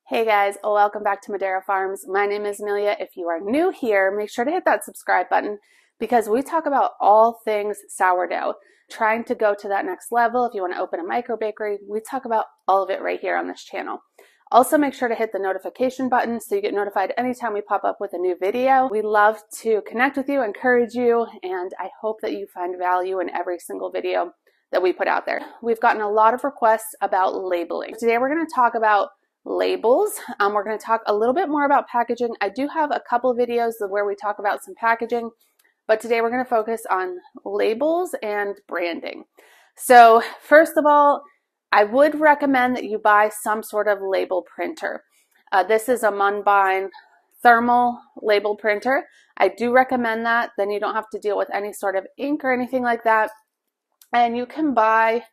Hey guys, welcome back to Madera Farms. My name is Amelia. If you are new here, make sure to hit that subscribe button because we talk about all things sourdough. Trying to go to that next level, if you want to open a micro bakery, we talk about all of it right here on this channel. Also, make sure to hit the notification button so you get notified anytime we pop up with a new video. We love to connect with you, encourage you, and I hope that you find value in every single video that we put out there. We've gotten a lot of requests about labeling. Today we're going to talk about labels. We're going to talk a little bit more about packaging. I do have a couple videos where we talk about some packaging, but today we're going to focus on labels and branding. So first of all, I would recommend that you buy some sort of label printer. This is a Munbine thermal label printer. I do recommend that. Then you don't have to deal with any sort of ink or anything like that. And you can buy,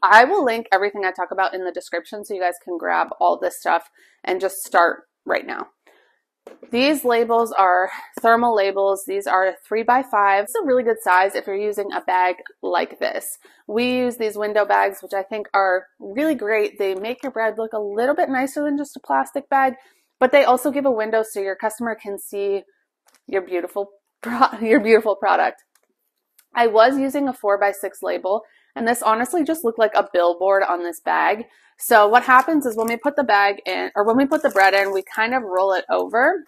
I will link everything I talk about in the description so you guys can grab all this stuff and just start right now. These labels are thermal labels. These are 3x5. It's a really good size if you're using a bag like this. We use these window bags, which I think are really great. They make your bread look a little bit nicer than just a plastic bag, but they also give a window so your customer can see your beautiful product. I was using a 4x6 label, and this honestly just looked like a billboard on this bag. So what happens is when we put the bag in, or when we put the bread in, we kind of roll it over,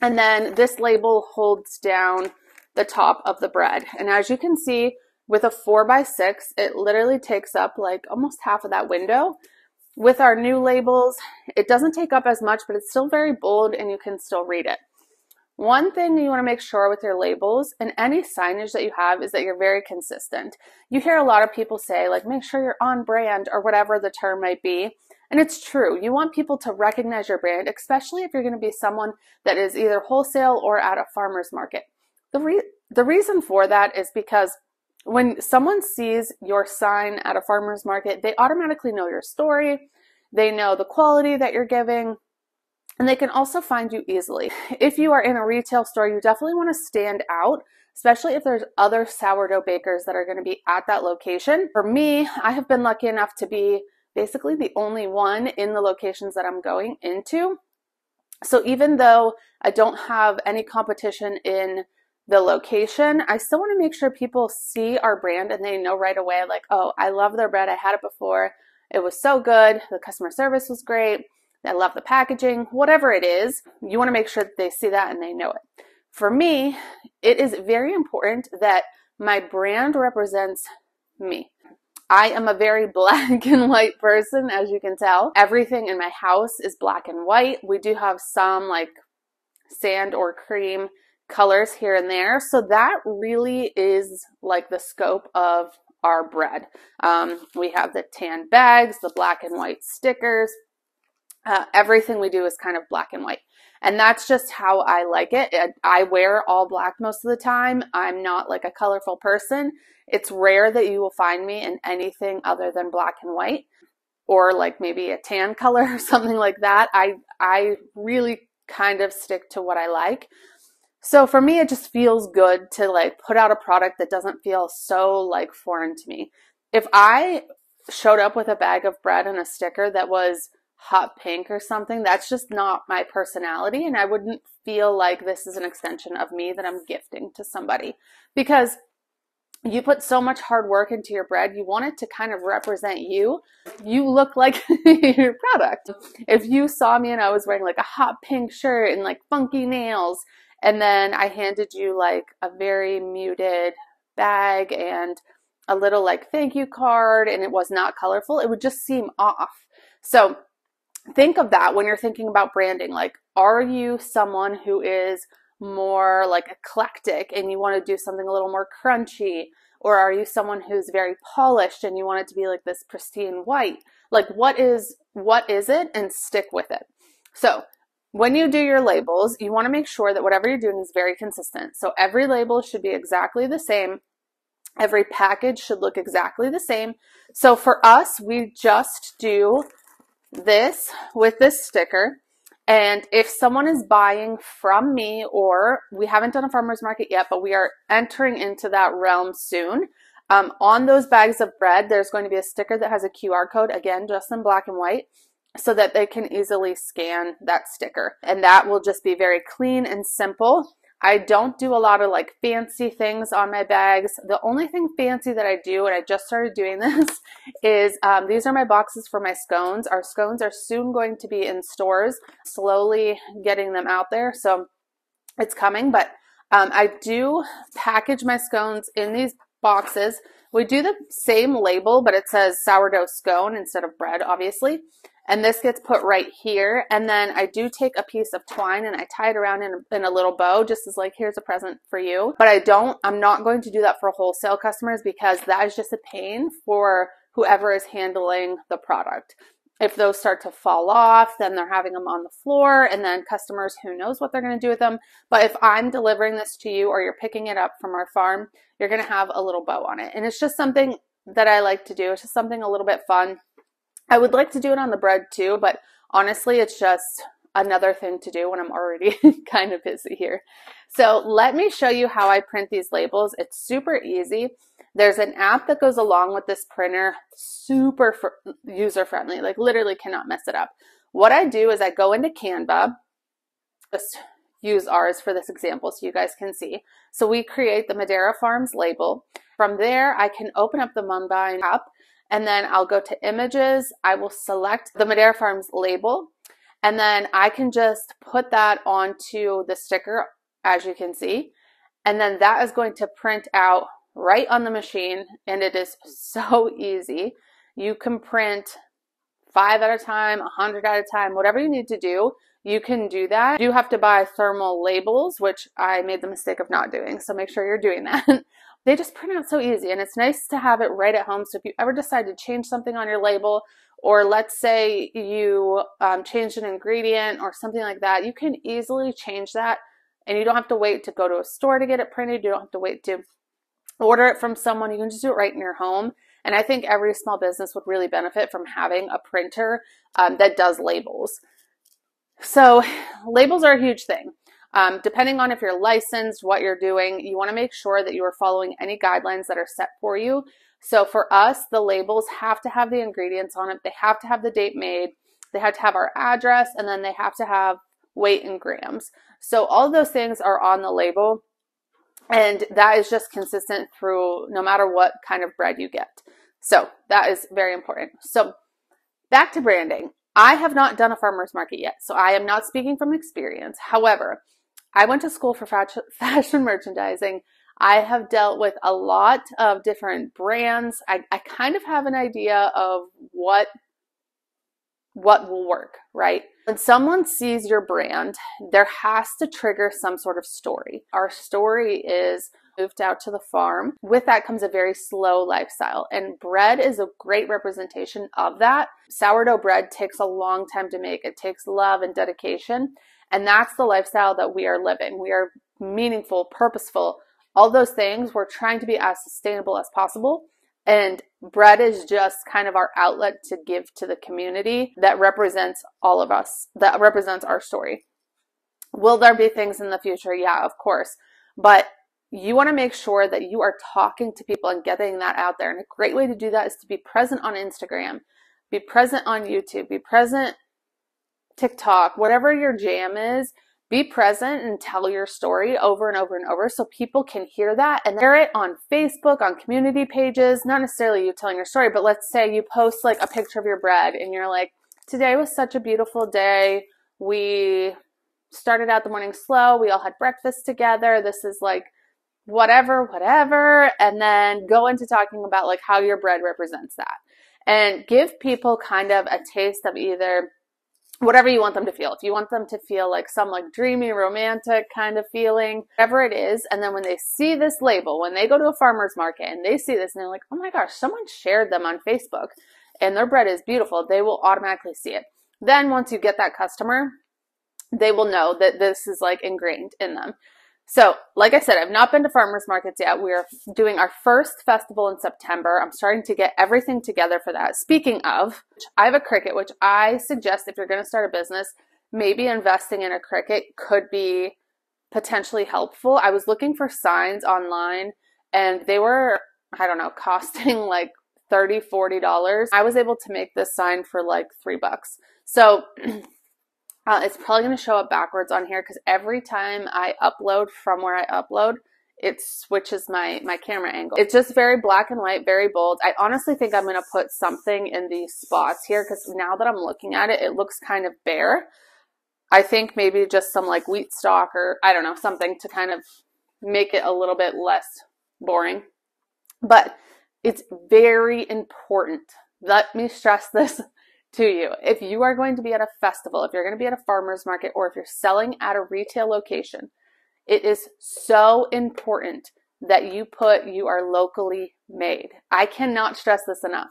and then this label holds down the top of the bread. And as you can see, with a 4x6, it literally takes up like almost half of that window. With our new labels, it doesn't take up as much, but it's still very bold and you can still read it. One thing you want to make sure with your labels and any signage that you have is that you're very consistent. You hear a lot of people say, like, make sure you're on brand or whatever the term might be. And it's true. You want people to recognize your brand, especially if you're going to be someone that is either wholesale or at a farmer's market. The reason for that is because when someone sees your sign at a farmer's market, they automatically know your story. They know the quality that you're giving. And they can also find you easily. If you are in a retail store, you definitely want to stand out, especially if there's other sourdough bakers that are going to be at that location. For me, I have been lucky enough to be basically the only one in the locations that I'm going into. So even though I don't have any competition in the location, I still want to make sure people see our brand and they know right away, like, oh, I love their bread. I had it before. It was so good. The customer service was great. I love the packaging, whatever it is, you want to make sure that they see that and they know it. For me, it is very important that my brand represents me. I am a very black and white person, as you can tell. Everything in my house is black and white. We do have some like sand or cream colors here and there. So that really is like the scope of our bread. We have the tan bags, the black and white stickers. Everything we do is kind of black and white. And that's just how I like it. I wear all black most of the time. I'm not like a colorful person. It's rare that you will find me in anything other than black and white or like maybe a tan color or something like that. I really kind of stick to what I like. So for me, it just feels good to like put out a product that doesn't feel so like foreign to me. If I showed up with a bag of bread and a sticker that was hot pink or something, that's just not my personality, and I wouldn't feel like this is an extension of me that I'm gifting to somebody, because you put so much hard work into your bread. You want it to kind of represent you. You look like your product. If you saw me and I was wearing like a hot pink shirt and like funky nails, and then I handed you like a very muted bag and a little like thank you card and it was not colorful, it would just seem off. So think of that when you're thinking about branding. Like, are you someone who is more like eclectic and you want to do something a little more crunchy? Or are you someone who's very polished and you want it to be like this pristine white? Like, what is it, and stick with it. So when you do your labels, you want to make sure that whatever you're doing is very consistent. So every label should be exactly the same. Every package should look exactly the same. So for us, we just do this with this sticker, and if someone is buying from me, or we haven't done a farmer's market yet, but we are entering into that realm soon, on those bags of bread there's going to be a sticker that has a QR code, again just in black and white, so that they can easily scan that sticker. And that will just be very clean and simple. I don't do a lot of like fancy things on my bags. The only thing fancy that I do, and I just started doing this, is these are my boxes for my scones. Our scones are soon going to be in stores, slowly getting them out there. So it's coming, but I do package my scones in these boxes. We do the same label, but it says sourdough scone instead of bread, obviously. And this gets put right here. And then I do take a piece of twine and I tie it around in a little bow, just as like, here's a present for you. But I'm not going to do that for wholesale customers because that is just a pain for whoever is handling the product. If those start to fall off, then they're having them on the floor, and then customers, who knows what they're going to do with them. But if I'm delivering this to you or you're picking it up from our farm, you're going to have a little bow on it. And it's just something that I like to do. It's just something a little bit fun. I would like to do it on the bread too, but honestly, it's just another thing to do when I'm already kind of busy here. So let me show you how I print these labels. It's super easy. There's an app that goes along with this printer, super user-friendly, like literally cannot mess it up. What I do is I go into Canva, just use ours for this example so you guys can see. So we create the Madera Farms label. From there, I can open up the Mumbai app, and then I'll go to images. I will select the Madera Farms label, and then I can just put that onto the sticker, as you can see. And then that is going to print out right on the machine, and it is so easy. You can print 5 at a time, 100 at a time, whatever you need to do, you can do that. You do have to buy thermal labels, which I made the mistake of not doing, so make sure you're doing that. They just print out so easy, and it's nice to have it right at home. So if you ever decide to change something on your label, or let's say you changed an ingredient or something like that, you can easily change that, and you don't have to wait to go to a store to get it printed. You don't have to wait to order it from someone. You can just do it right in your home. And I think every small business would really benefit from having a printer that does labels. So labels are a huge thing. Depending on if you're licensed, what you're doing, you want to make sure that you are following any guidelines that are set for you. So for us, the labels have to have the ingredients on it. They have to have the date made. They have to have our address, and then they have to have weight in grams. So all of those things are on the label. And that is just consistent through no matter what kind of bread you get. So that is very important. So back to branding. I have not done a farmer's market yet, so I am not speaking from experience. However, I went to school for fashion merchandising. I have dealt with a lot of different brands. I kind of have an idea of what will work, right? When someone sees your brand, there has to trigger some sort of story. Our story is moved out to the farm. With that comes a very slow lifestyle, and bread is a great representation of that. Sourdough bread takes a long time to make. It takes love and dedication, and that's the lifestyle that we are living. We are meaningful, purposeful, all those things. We're trying to be as sustainable as possible. And bread is just kind of our outlet to give to the community that represents all of us, that represents our story. Will there be things in the future? Yeah, of course. But you want to make sure that you are talking to people and getting that out there. And a great way to do that is to be present on Instagram, be present on YouTube, be present TikTok, whatever your jam is. Be present and tell your story over and over and over so people can hear that and share it on Facebook, on community pages. Not necessarily you telling your story, but let's say you post like a picture of your bread and you're like, today was such a beautiful day. We started out the morning slow. We all had breakfast together. This is like whatever. And then go into talking about like how your bread represents that. And give people kind of a taste of either whatever you want them to feel. If you want them to feel like some like dreamy, romantic kind of feeling, whatever it is. And then when they see this label, when they go to a farmer's market and they see this and they're like, oh my gosh, someone shared them on Facebook and their bread is beautiful, they will automatically see it. Then once you get that customer, they will know that this is like ingrained in them. So like I said, I've not been to farmers markets yet. We're doing our first festival in September. I'm starting to get everything together for that. Speaking of, I have a Cricut, which I suggest if you're going to start a business, maybe investing in a Cricut could be potentially helpful. I was looking for signs online and they were, I don't know, costing like $30, $40. I was able to make this sign for like $3. So it's probably going to show up backwards on here because every time I upload from where I upload, it switches my camera angle. It's just very black and white, very bold. I honestly think I'm going to put something in these spots here because now that I'm looking at it, it looks kind of bare. I think maybe just some like wheat stock or I don't know, something to kind of make it a little bit less boring. But it's very important. Let me stress this to you. If you are going to be at a festival, if you're going to be at a farmer's market, or if you're selling at a retail location, it is so important that you put you are locally made. I cannot stress this enough.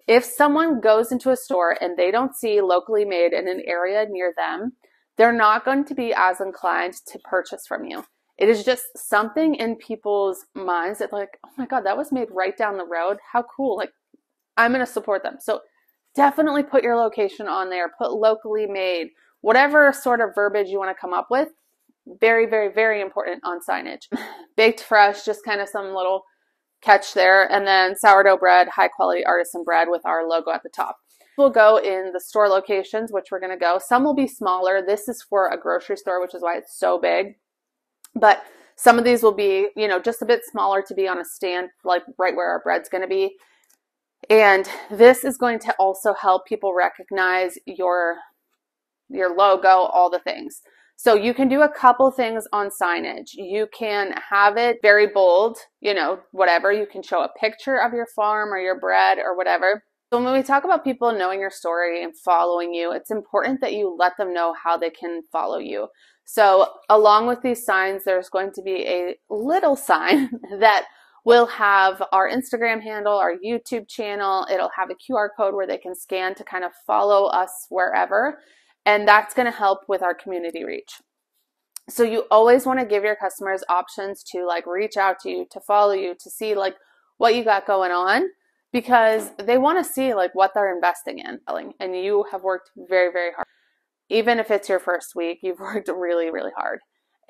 If someone goes into a store and they don't see locally made in an area near them, they're not going to be as inclined to purchase from you. It is just something in people's minds that like, oh my God, that was made right down the road. How cool. Like, I'm going to support them. So definitely put your location on there. Put locally made, whatever sort of verbiage you want to come up with. Very, very, very important on signage. Baked fresh, just kind of some little catch there. And then sourdough bread, high quality artisan bread with our logo at the top. We'll go in the store locations, which we're going to go. Some will be smaller. This is for a grocery store, which is why it's so big. But some of these will be, you know, just a bit smaller to be on a stand, like right where our bread's going to be. And this is going to also help people recognize your logo, all the things. So you can do a couple things on signage. You can have it very bold, you know, whatever. You can show a picture of your farm or your bread or whatever. So when we talk about people knowing your story and following you, it's important that you let them know how they can follow you. So along with these signs, there's going to be a little sign that will have our Instagram handle, our YouTube channel. It'll have a QR code where they can scan to kind of follow us wherever. And that's going to help with our community reach. So you always want to give your customers options to like reach out to you, to follow you, to see like what you got going on, because they want to see like what they're investing in. And you have worked very, very hard. Even if it's your first week, you've worked really, really hard.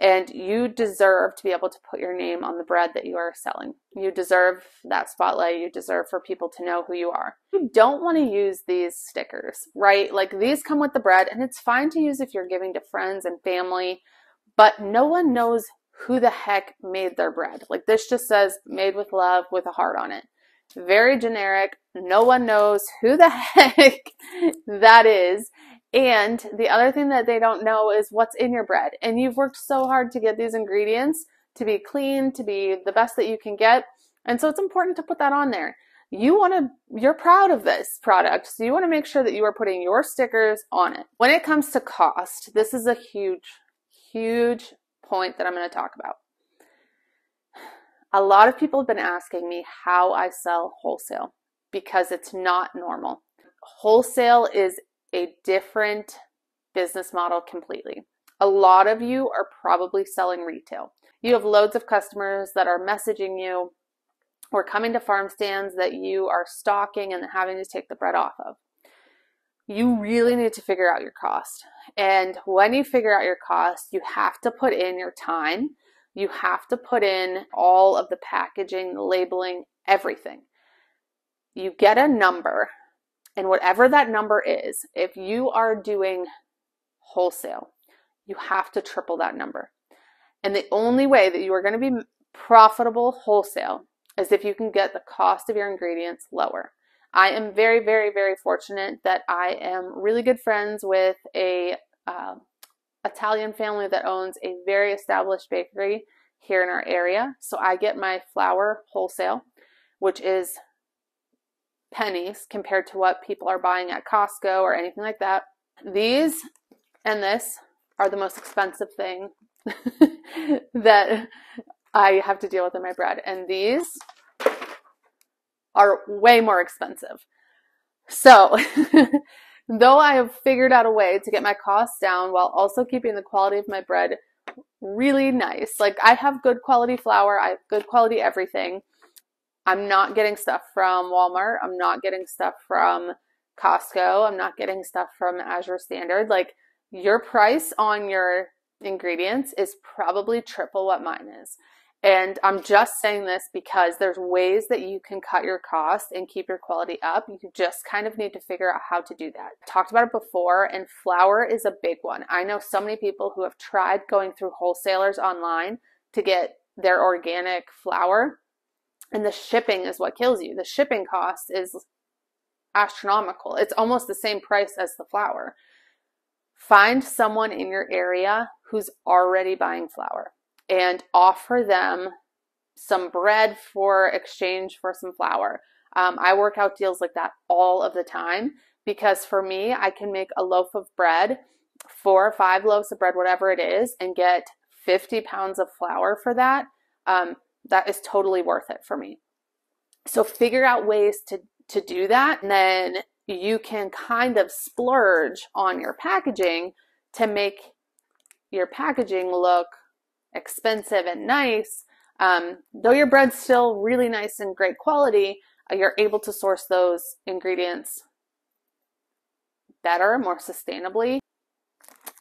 And you deserve to be able to put your name on the bread that you are selling. You deserve that spotlight. You deserve for people to know who you are. You don't want to use these stickers, right? Like these come with the bread, and it's fine to use if you're giving to friends and family, but no one knows who the heck made their bread. Like this just says made with love with a heart on it. Very generic. No one knows who the heck that is. And the other thing that they don't know is what's in your bread. And you've worked so hard to get these ingredients to be clean, to be the best that you can get. And so it's important to put that on there. You're proud of this product, so you want to make sure that you are putting your stickers on it. When it comes to cost, this is a huge, huge point that I'm going to talk about. A lot of people have been asking me how I sell wholesale because it's not normal. Wholesale is a different business model completely. A lot of you are probably selling retail. You have loads of customers that are messaging you or coming to farm stands that you are stocking and having to take the bread off of. You really need to figure out your cost. And when you figure out your cost, you have to put in your time. You have to put in all of the packaging, the labeling, everything. You get a number. And whatever that number is, if you are doing wholesale, you have to triple that number. And the only way that you are going to be profitable wholesale is if you can get the cost of your ingredients lower. I am very, very, very fortunate that I am really good friends with a Italian family that owns a very established bakery here in our area. So I get my flour wholesale, which is pennies compared to what people are buying at Costco or anything like that. These and this are the most expensive thing that I have to deal with in my bread. And these are way more expensive. So though I have figured out a way to get my costs down while also keeping the quality of my bread really nice. Like I have good quality flour. I have good quality everything. I'm not getting stuff from Walmart. I'm not getting stuff from Costco. I'm not getting stuff from Azure Standard. Like your price on your ingredients is probably triple what mine is. And I'm just saying this because there's ways that you can cut your costs and keep your quality up. You just kind of need to figure out how to do that. I talked about it before, and flour is a big one. I know so many people who have tried going through wholesalers online to get their organic flour, and the shipping is what kills you. The shipping cost is astronomical. It's almost the same price as the flour. Find someone in your area who's already buying flour and offer them some bread for exchange for some flour. I work out deals like that all of the time because for me, I can make a loaf of bread, 4 or 5 loaves of bread, whatever it is, and get 50 pounds of flour for that. That is totally worth it for me. So figure out ways to do that, and then you can kind of splurge on your packaging to make your packaging look expensive and nice. Though your bread's still really nice and great quality, you're able to source those ingredients better, more sustainably,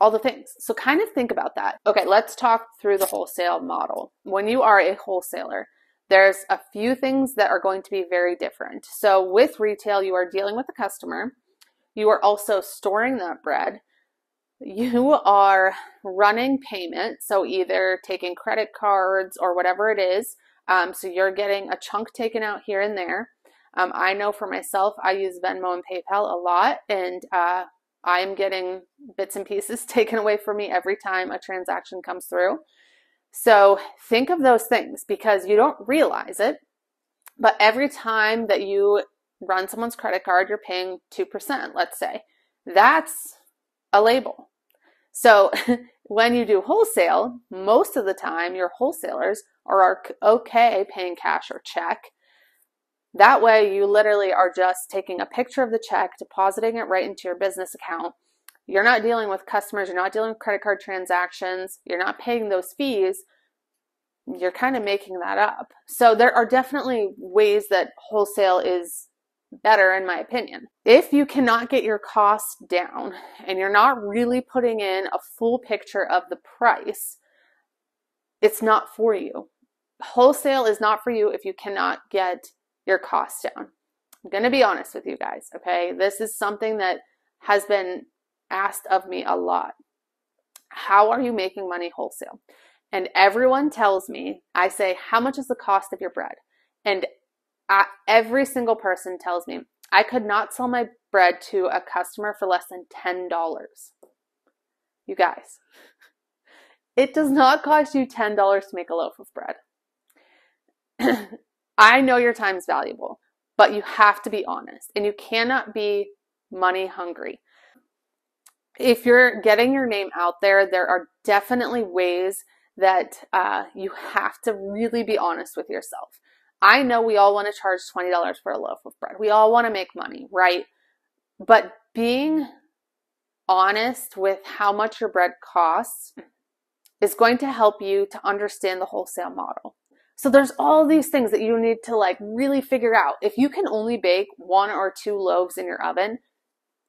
all the things. So kind of think about that. Okay, let's talk through the wholesale model. When you are a wholesaler, there's a few things that are going to be very different. So with retail, you are dealing with the customer. You are also storing that bread. You are running payment, so either taking credit cards or whatever it is. So you're getting a chunk taken out here and there. I know for myself, I use Venmo and PayPal a lot, and I'm getting bits and pieces taken away from me every time a transaction comes through. So think of those things because you don't realize it, but every time that you run someone's credit card, you're paying 2%, let's say. That's a label. So when you do wholesale, most of the time your wholesalers are okay paying cash or check. That way you literally are just taking a picture of the check, depositing it right into your business account. You're not dealing with customers, you're not dealing with credit card transactions, you're not paying those fees. You're kind of making that up. So there are definitely ways that wholesale is better in my opinion. If you cannot get your costs down and you're not really putting in a full picture of the price, it's not for you. Wholesale is not for you if you cannot get your costs down. I'm going to be honest with you guys, okay? This is something that has been asked of me a lot. How are you making money wholesale? And everyone tells me, I say, how much is the cost of your bread? And every single person tells me, I could not sell my bread to a customer for less than $10. You guys, it does not cost you $10 to make a loaf of bread. I know your time is valuable, but you have to be honest and you cannot be money hungry. If you're getting your name out there, there are definitely ways that you have to really be honest with yourself. I know we all want to charge $20 for a loaf of bread. We all want to make money, right? But being honest with how much your bread costs is going to help you to understand the wholesale model. So there's all these things that you need to like really figure out. If you can only bake 1 or 2 loaves in your oven,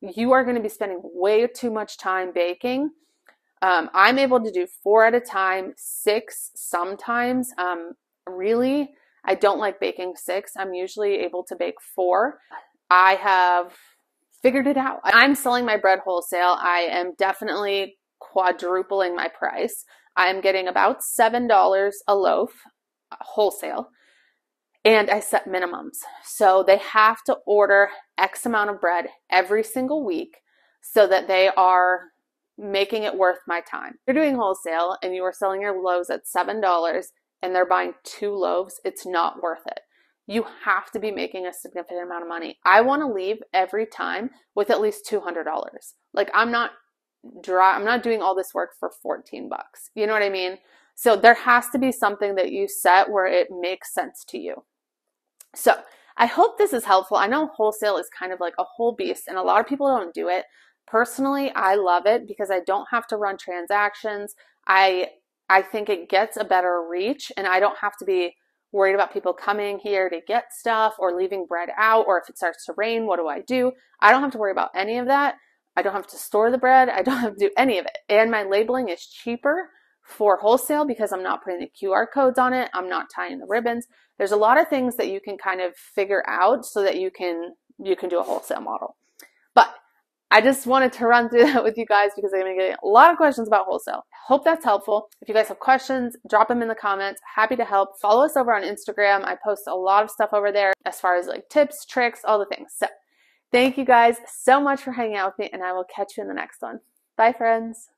you are going to be spending way too much time baking. I'm able to do 4 at a time, 6 sometimes. Really, I don't like baking 6. I'm usually able to bake 4. I have figured it out. I'm selling my bread wholesale. I am definitely quadrupling my price. I'm getting about $7 a loaf wholesale. And I set minimums. So they have to order X amount of bread every single week so that they are making it worth my time. If you're doing wholesale and you are selling your loaves at $7 and they're buying 2 loaves, it's not worth it. You have to be making a significant amount of money. I want to leave every time with at least $200. Like I'm not doing all this work for 14 bucks. You know what I mean? So there has to be something that you set where it makes sense to you. So I hope this is helpful. I know wholesale is kind of like a whole beast and a lot of people don't do it. Personally, I love it because I don't have to run transactions. I think it gets a better reach and I don't have to be worried about people coming here to get stuff or leaving bread out, or if it starts to rain, what do? I don't have to worry about any of that. I don't have to store the bread. I don't have to do any of it. And my labeling is cheaper for wholesale because I'm not putting the QR codes on it. I'm not tying the ribbons. There's a lot of things that you can kind of figure out so that you can do a wholesale model. But I just wanted to run through that with you guys because I'm going to get a lot of questions about wholesale. Hope that's helpful. If you guys have questions, drop them in the comments. Happy to help. Follow us over on Instagram. I post a lot of stuff over there as far as like tips, tricks, all the things. So thank you guys so much for hanging out with me, and I will catch you in the next one. Bye, friends.